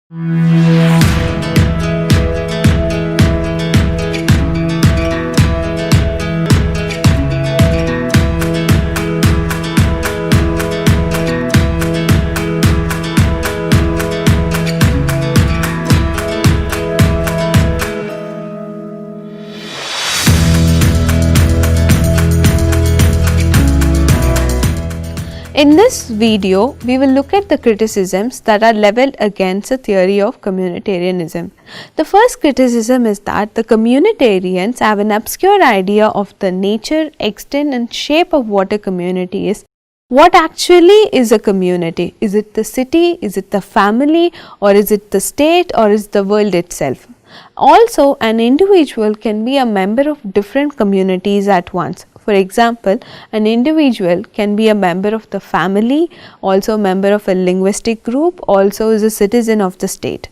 In this video, we will look at the criticisms that are leveled against the theory of communitarianism. The first criticism is that the communitarians have an obscure idea of the nature, extent and shape of what a community is. What actually is a community? Is it the city? Is it the family? Or is it the state? Or is the world itself? Also, an individual can be a member of different communities at once. For example, an individual can be a member of the family, also a member of a linguistic group, also is a citizen of the state.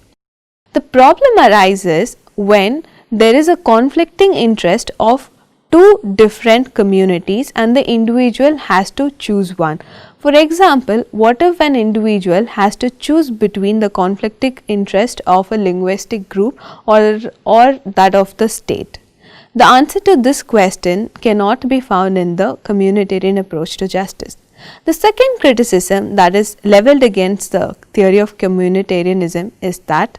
The problem arises when there is a conflicting interest of two different communities and the individual has to choose one. For example, what if an individual has to choose between the conflicting interest of a linguistic group or that of the state? The answer to this question cannot be found in the communitarian approach to justice. The second criticism that is leveled against the theory of communitarianism is that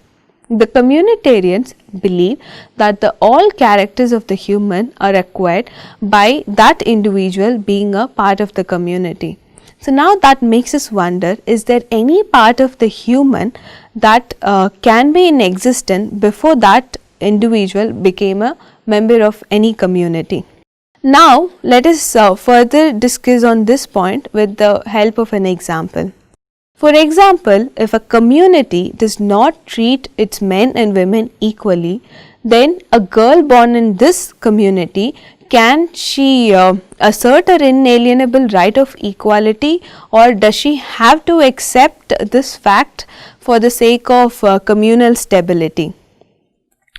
the communitarians believe that all characters of the human are acquired by that individual being a part of the community. So now that makes us wonder, is there any part of the human that can be in existence before that individual became a member of any community? Now let us further discuss on this point with the help of an example. For example, if a community does not treat its men and women equally, then a girl born in this community, can she assert her inalienable right of equality, or does she have to accept this fact for the sake of communal stability?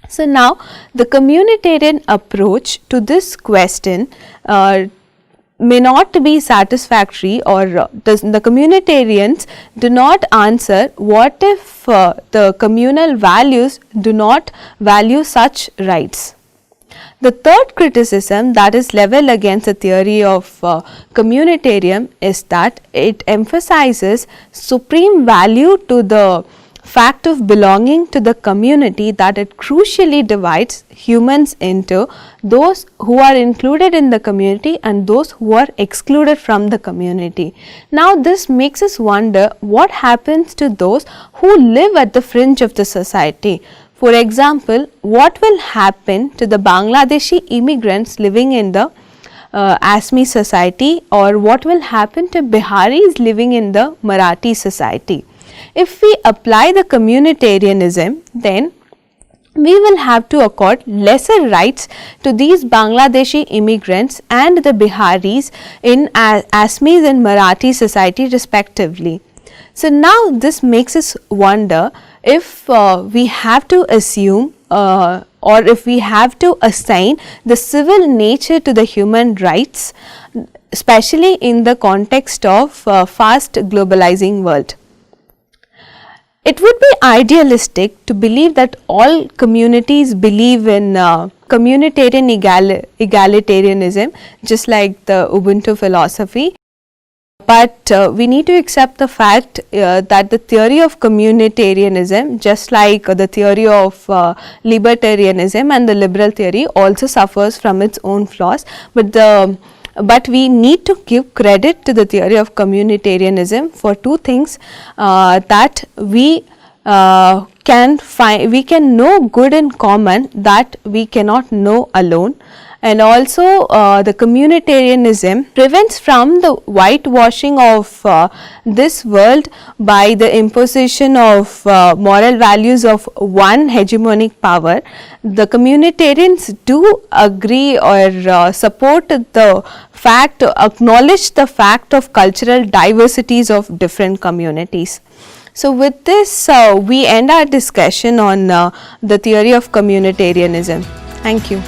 So now the communitarian approach to this question may not be satisfactory, or the communitarians do not answer what if the communal values do not value such rights. The third criticism that is leveled against the theory of communitarian is that it emphasizes supreme value to the fact of belonging to the community, that it crucially divides humans into those who are included in the community and those who are excluded from the community. Now this makes us wonder what happens to those who live at the fringe of the society. For example, what will happen to the Bangladeshi immigrants living in the Asmi society, or what will happen to Biharis living in the Marathi society? If we apply the communitarianism, then we will have to accord lesser rights to these Bangladeshi immigrants and the Biharis in Asmis and Marathi society respectively. So now this makes us wonder if we have to assume or if we have to assign the civil nature to the human rights, especially in the context of fast globalizing world. It would be idealistic to believe that all communities believe in communitarian egalitarianism, just like the Ubuntu philosophy. But we need to accept the fact that the theory of communitarianism, just like the theory of libertarianism and the liberal theory, also suffers from its own flaws. But we need to give credit to the theory of communitarianism for two things, that we can know good in common that we cannot know alone, and also the communitarianism prevents from the whitewashing of this world by the imposition of moral values of one hegemonic power. The communitarians do agree or support the fact, acknowledge the fact of cultural diversities of different communities. So with this we end our discussion on the theory of communitarianism. Thank you.